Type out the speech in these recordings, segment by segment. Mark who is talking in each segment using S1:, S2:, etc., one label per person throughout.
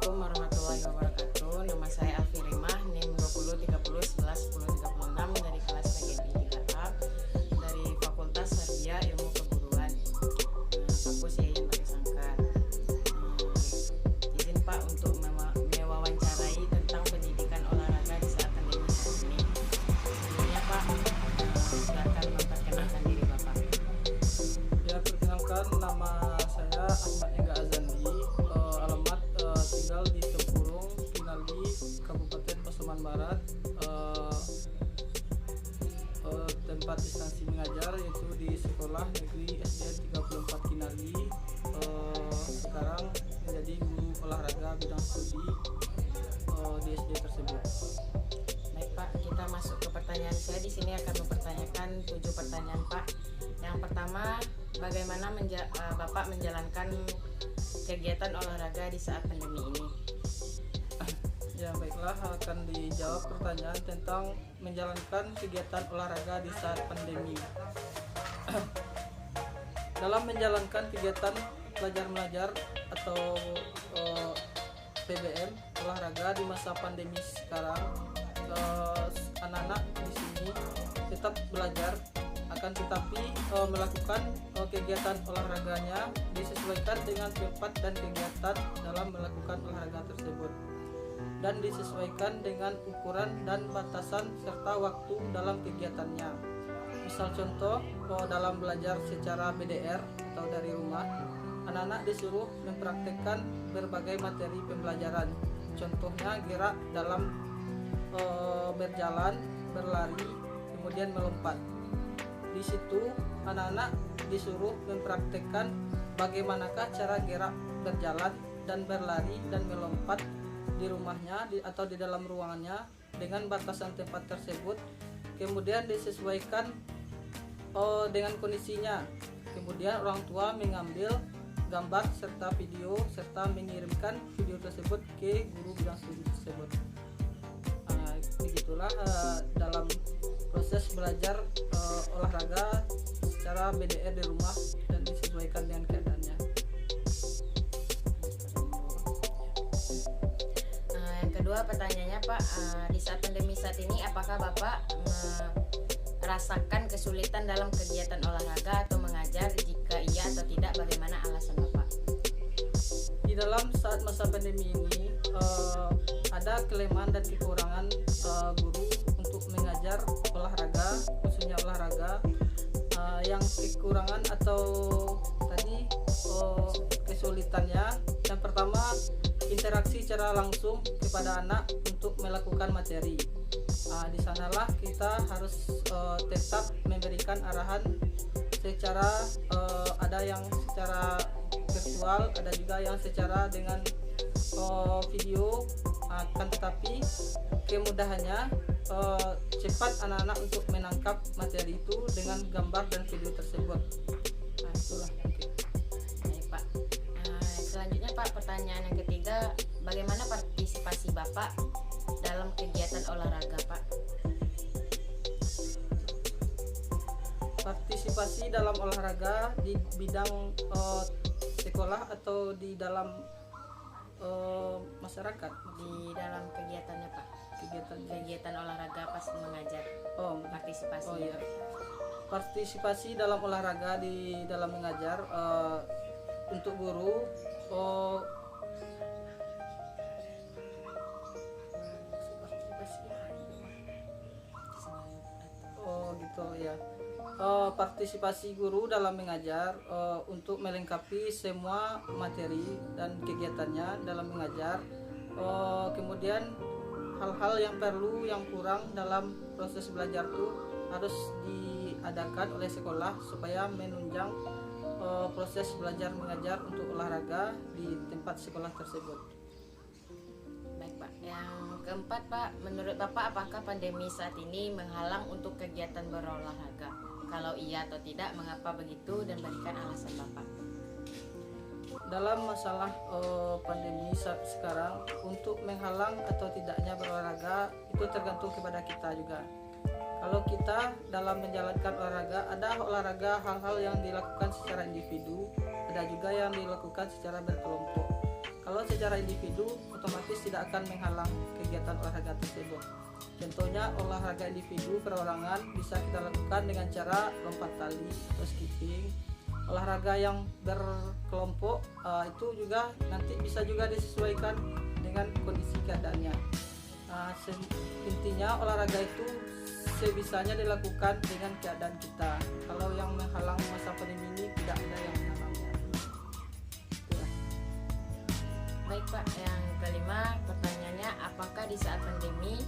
S1: Assalamualaikum warahmatullahi wabarakatuh. Nama saya Alfi Rimah, NIM 20 30 11 10 36 dari kelas PGMI 3A dari Fakultas Sardia Ilmu Keguruan, kampus Yayan Batu Sangkar. Izin Pak untuk mewawancarai tentang pendidikan olahraga di saat pandemi saat ini. Sebelumnya Pak, silakan memperkenalkan diri Bapak.
S2: Ya, perkenalkan, nama saya Ahmad Ega Azandi, alamat tinggal di Tempurung, Pinali, Kabupaten Pasaman Barat. Tempat instansi mengajar yaitu di Sekolah Negeri SDN 34 Kinali. Sekarang menjadi guru olahraga bidang studi di SD tersebut.
S1: Baik Pak, kita masuk ke pertanyaan. Saya di sini akan mempertanyakan 7 pertanyaan Pak. Yang pertama, bagaimana Bapak menjalankan kegiatan olahraga di saat pandemi ini?
S2: Ya, baiklah, akan dijawab pertanyaan tentang menjalankan kegiatan olahraga di saat pandemi. Dalam menjalankan kegiatan belajar mengajar atau PBM olahraga di masa pandemi sekarang, anak-anak di sini tetap belajar, akan tetapi melakukan kegiatan olahraganya disesuaikan dengan tempat dan kegiatan dalam melakukan olahraga tersebut, dan disesuaikan dengan ukuran dan batasan serta waktu dalam kegiatannya. Misal contoh, dalam belajar secara BDR atau dari rumah, anak-anak disuruh mempraktekkan berbagai materi pembelajaran. Contohnya gerak dalam berjalan, berlari, kemudian melompat. Di situ anak-anak disuruh mempraktekkan bagaimanakah cara gerak, berjalan, dan berlari dan melompat di rumahnya atau di dalam ruangannya dengan batasan tempat tersebut. Kemudian disesuaikan dengan kondisinya. Kemudian orang tua mengambil gambar serta video serta mengirimkan video tersebut ke guru bidang studi tersebut. Begitulah dalam proses belajar olahraga secara BDR di rumah dan disesuaikan dengan keadaannya.
S1: Yang kedua pertanyaannya Pak, di saat pandemi saat ini apakah Bapak merasakan kesulitan dalam kegiatan olahraga atau mengajar? Jika iya atau tidak, bagaimana alasan Bapak?
S2: Di dalam saat masa pandemi ini ada kelemahan dan kekurangan guru untuk mengajar olahraga, khususnya olahraga. Yang kekurangan atau tadi kesulitannya, yang pertama, interaksi secara langsung kepada anak untuk melakukan materi. Di sanalah kita harus tetap memberikan arahan secara ada yang secara virtual, ada juga yang secara dengan video. Akan tetapi kemudahannya cepat anak-anak untuk menangkap materi itu dengan gambar dan video tersebut. Itulah.
S1: Baik Pak. Selanjutnya Pak, pertanyaan yang ketiga, bagaimana partisipasi Bapak dalam kegiatan olahraga Pak?
S2: Partisipasi dalam olahraga di bidang sekolah atau di dalam masyarakat?
S1: Di dalam kegiatannya Pak, kegiatan olahraga pas mengajar. Partisipasi.
S2: Iya. Partisipasi dalam olahraga di dalam mengajar untuk guru, gitu ya. Partisipasi guru dalam mengajar untuk melengkapi semua materi dan kegiatannya dalam mengajar. Kemudian hal-hal yang perlu, yang kurang dalam proses belajar itu harus diadakan oleh sekolah supaya menunjang proses belajar mengajar untuk olahraga di tempat sekolah tersebut.
S1: Baik Pak. Yang keempat Pak, menurut Bapak apakah pandemi saat ini menghalang untuk kegiatan berolahraga? Kalau iya atau tidak, mengapa begitu, dan berikan alasan Bapak.
S2: Dalam masalah pandemi saat sekarang, untuk menghalang atau tidaknya berolahraga itu tergantung kepada kita juga. Kalau kita dalam menjalankan olahraga, ada olahraga hal-hal yang dilakukan secara individu, ada juga yang dilakukan secara berkelompok. Kalau secara individu otomatis tidak akan menghalang kegiatan olahraga tersebut. Contohnya olahraga individu perorangan bisa kita lakukan dengan cara lompat tali atau skipping. Olahraga yang berkelompok itu juga nanti bisa juga disesuaikan dengan kondisi keadaannya. Intinya olahraga itu sebisanya dilakukan dengan keadaan kita. Kalau yang menghalang masa pandemi ini tidak ada yang menghalangnya.
S1: Baik Pak, yang kelima pertanyaannya, apakah di saat pandemi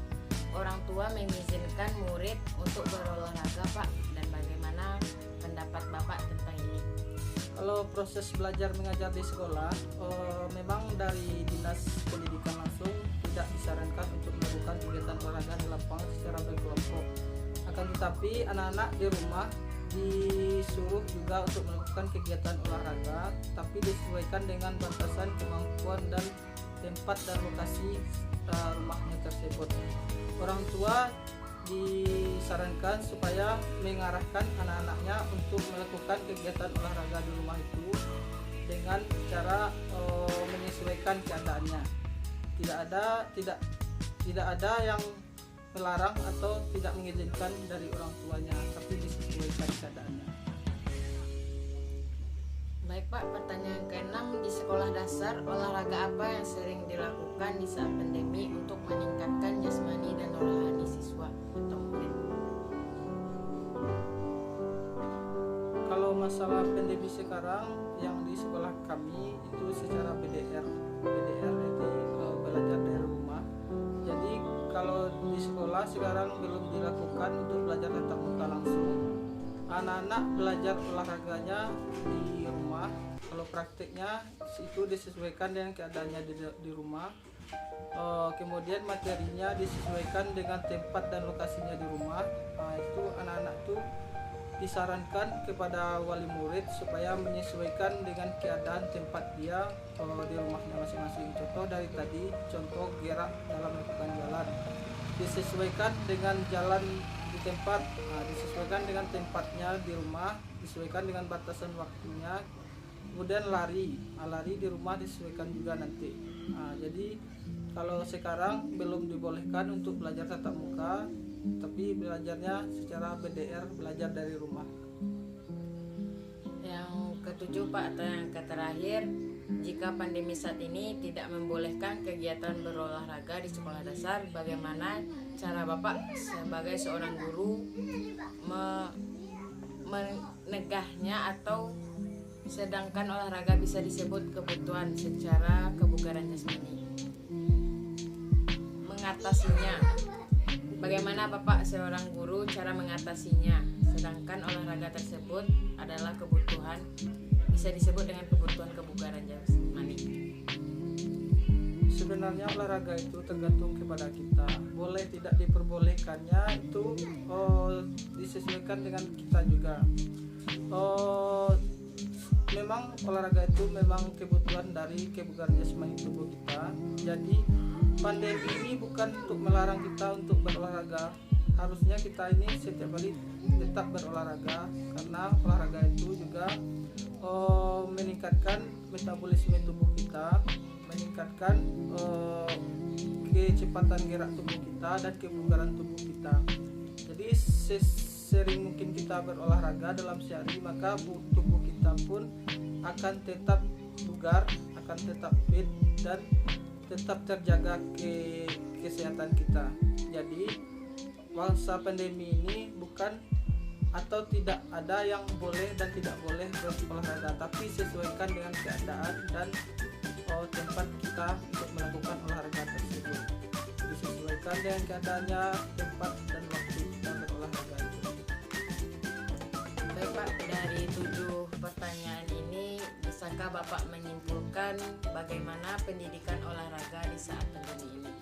S1: orang tua mengizinkan murid untuk berolahraga Pak, dan bagaimana pendapat Bapak tentang ini?
S2: Kalau proses belajar mengajar di sekolah, memang dari Dinas Pendidikan langsung tidak disarankan untuk melakukan kegiatan olahraga di lapangan secara berkelompok. Akan tetapi anak-anak di rumah disuruh juga untuk melakukan kegiatan olahraga, tapi disesuaikan dengan batasan kemampuan dan tempat dan lokasi rumahnya tersebut. Orang tua disarankan supaya mengarahkan anak-anaknya untuk melakukan kegiatan olahraga di rumah itu dengan cara menyesuaikan keadaannya. Tidak ada yang melarang atau tidak mengizinkan dari orang tuanya, tapi disesuaikan keadaannya.
S1: Baik Pak, pertanyaan ke-6, di sekolah dasar olahraga apa yang sering dilakukan di saat pandemi untuk meningkatkan jasmani dan rohani siswa atau murid?
S2: Kalau masalah pandemi sekarang yang di sekolah kami itu secara BDR itu belajar dari rumah. Jadi kalau di sekolah sekarang belum dilakukan untuk belajar tatap muka langsung. Anak-anak belajar olahraganya di rumah. Kalau praktiknya itu disesuaikan dengan keadaannya di rumah. Kemudian materinya disesuaikan dengan tempat dan lokasinya di rumah. Itu anak-anak tuh disarankan kepada wali murid supaya menyesuaikan dengan keadaan tempat dia di rumahnya masing-masing. Contoh dari tadi, contoh gerak dalam melakukan jalan disesuaikan dengan jalan di tempat, disesuaikan dengan tempatnya di rumah, disesuaikan dengan batasan waktunya. Kemudian lari di rumah disesuaikan juga nanti. Jadi kalau sekarang belum dibolehkan untuk belajar tatap muka, tapi belajarnya secara BDR, belajar dari rumah.
S1: Yang ketujuh Pak, atau yang terakhir, jika pandemi saat ini tidak membolehkan kegiatan berolahraga di sekolah dasar, bagaimana cara Bapak sebagai seorang guru menegahnya, atau sedangkan olahraga bisa disebut kebutuhan secara kebugaran jasmani, mengatasinya? Bagaimana Bapak seorang guru cara mengatasinya, sedangkan olahraga tersebut adalah kebutuhan, bisa disebut dengan kebutuhan kebugaran jasmani?
S2: Sebenarnya olahraga itu tergantung kepada kita. Boleh tidak diperbolehkannya itu disesuaikan dengan kita juga. Memang olahraga itu memang kebutuhan dari kebugaran jasmani tubuh kita. Jadi pandemi ini bukan untuk melarang kita untuk berolahraga. Harusnya kita ini setiap hari tetap berolahraga, karena olahraga itu juga meningkatkan metabolisme tubuh kita, meningkatkan kecepatan gerak tubuh kita dan kebugaran tubuh kita. Jadi sesering mungkin kita berolahraga dalam sehari, maka tubuh kita pun akan tetap bugar, akan tetap fit, dan tetap terjaga kesehatan kita. Jadi masa pandemi ini bukan atau tidak ada yang boleh dan tidak boleh berolahraga, tapi sesuaikan dengan keadaan dan tempat kita untuk melakukan olahraga tersebut. Disesuaikan dengan keadaannya, tempat dan waktu kita berolahraga itu.
S1: Baik Pak, dari 7 pertanyaan ini, bisakah Bapak menyimpulkan bagaimana pendidikan olahraga di saat pandemi ini?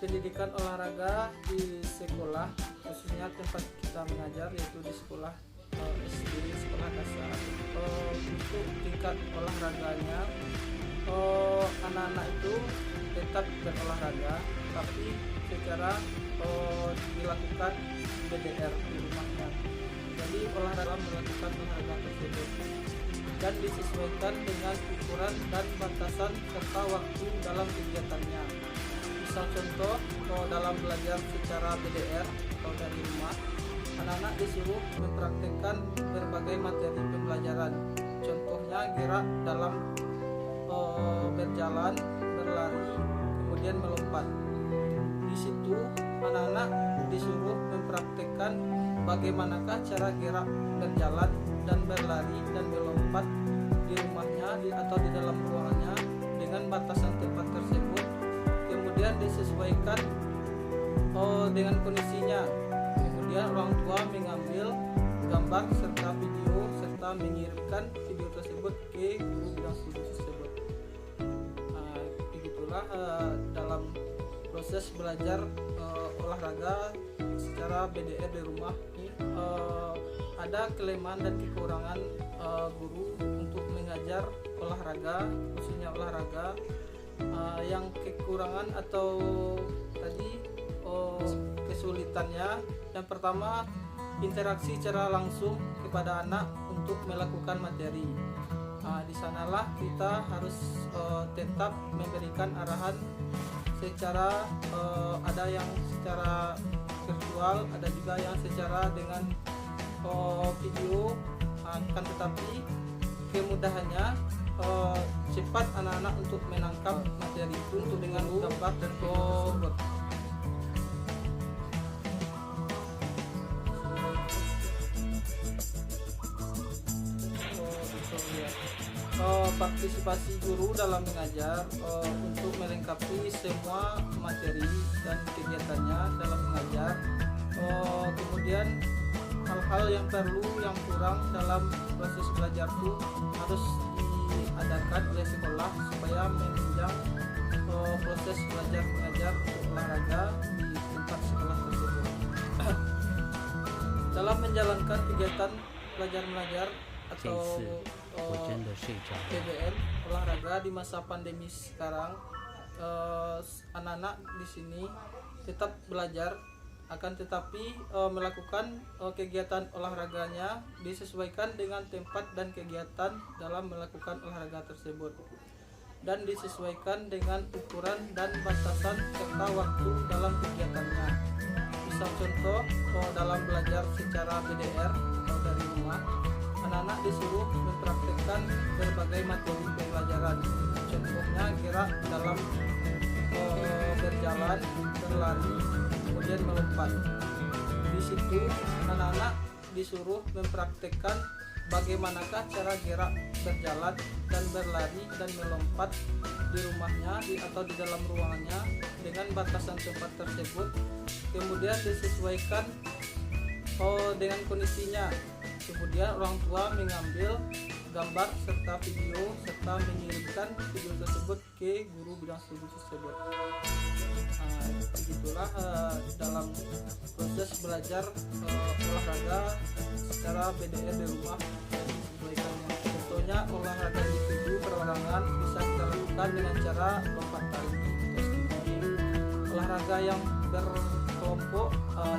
S2: Pendidikan olahraga di sekolah, khususnya tempat kita mengajar, yaitu di sekolah SD, sekolah dasar, untuk tingkat olahraganya anak-anak itu tetap berolahraga, tapi secara dilakukan BDR di rumahnya. Jadi olahraga melakukan olahraga tersebut. dan disesuaikan dengan ukuran dan batasan serta waktu dalam kegiatannya. Misal contoh, dalam belajar secara BDR atau dari rumah, anak-anak disuruh mempraktikkan berbagai materi pembelajaran. Contohnya gerak dalam berjalan, berlari, kemudian melompat. Di situ anak-anak disuruh mempraktikkan bagaimanakah cara gerak berjalan dan berlari dan melompat di rumahnya atau di dalam ruangannya dengan batasan tempat tersebut. Kemudian disesuaikan dengan kondisinya. Kemudian orang tua mengambil gambar serta video serta mengirimkan video tersebut ke guru bidang studi tersebut. Begitulah dalam proses belajar olahraga secara BDR di rumah ini. Ada kelemahan dan kekurangan guru untuk mengajar olahraga, khususnya olahraga. Yang kekurangan atau tadi kesulitannya, yang pertama interaksi secara langsung kepada anak untuk melakukan materi. Di sanalah kita harus tetap memberikan arahan secara ada yang secara virtual, ada juga yang secara dengan video. Akan tetapi kemudahannya cepat anak-anak untuk menangkap materi itu dengan gambar dan video tersebut. Partisipasi guru dalam mengajar untuk melengkapi semua materi dan kegiatannya dalam mengajar. Kemudian hal-hal yang perlu, yang kurang dalam proses belajar itu harus diadakan oleh sekolah supaya menunjang proses belajar mengajar untuk olahraga di tempat sekolah tersebut. Dalam menjalankan kegiatan belajar mengajar atau PBM olahraga di masa pandemi sekarang, anak-anak di sini tetap belajar, akan tetapi melakukan kegiatan olahraganya disesuaikan dengan tempat dan kegiatan dalam melakukan olahraga tersebut, dan disesuaikan dengan ukuran dan batasan serta waktu dalam kegiatannya. Misal contoh, dalam belajar secara BDR atau dari rumah, anak-anak disuruh mempraktikkan berbagai materi pembelajaran. Contohnya gerak dalam berjalan, berlari, kemudian melompat. Di situ anak-anak disuruh mempraktikkan bagaimanakah cara gerak berjalan dan berlari dan melompat di rumahnya atau di dalam ruangannya dengan batasan tempat tersebut. Kemudian disesuaikan dengan kondisinya. Kemudian orang tua mengambil gambar serta video serta mengirimkan video tersebut ke guru bidang studi tersebut. Begitulah dalam proses belajar olahraga secara BDR di rumah disesuaikannya. Contohnya olahraga individu perorangan bisa kita lakukan dengan cara lompat tali atau skipping. Olahraga yang berkelompok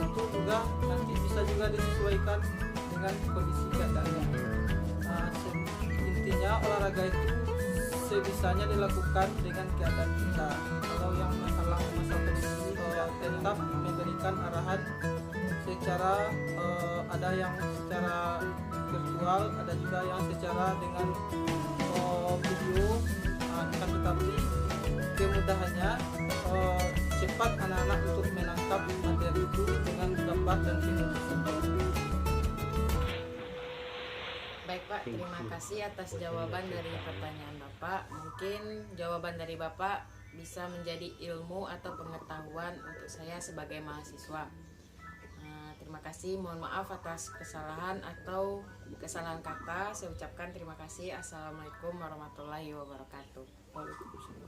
S2: itu juga nanti bisa juga disesuaikan dengan kondisi keadaannya. Intinya olahraga itu sebisanya dilakukan dengan keadaan kita. Kalau yang masalah kondisi tetap memberikan arahan secara ada yang secara virtual, ada juga yang secara dengan video. Akan tetapi kemudahannya cepat anak-anak untuk menangkap materi itu dengan gambar dan video tersebut.
S1: Baik Pak, terima kasih atas jawaban dari pertanyaan Bapak. Mungkin jawaban dari Bapak bisa menjadi ilmu atau pengetahuan untuk saya sebagai mahasiswa. Terima kasih, mohon maaf atas kesalahan atau kesalahan kata. Saya ucapkan terima kasih. Assalamualaikum warahmatullahi wabarakatuh.
S2: Waalaikumsalam.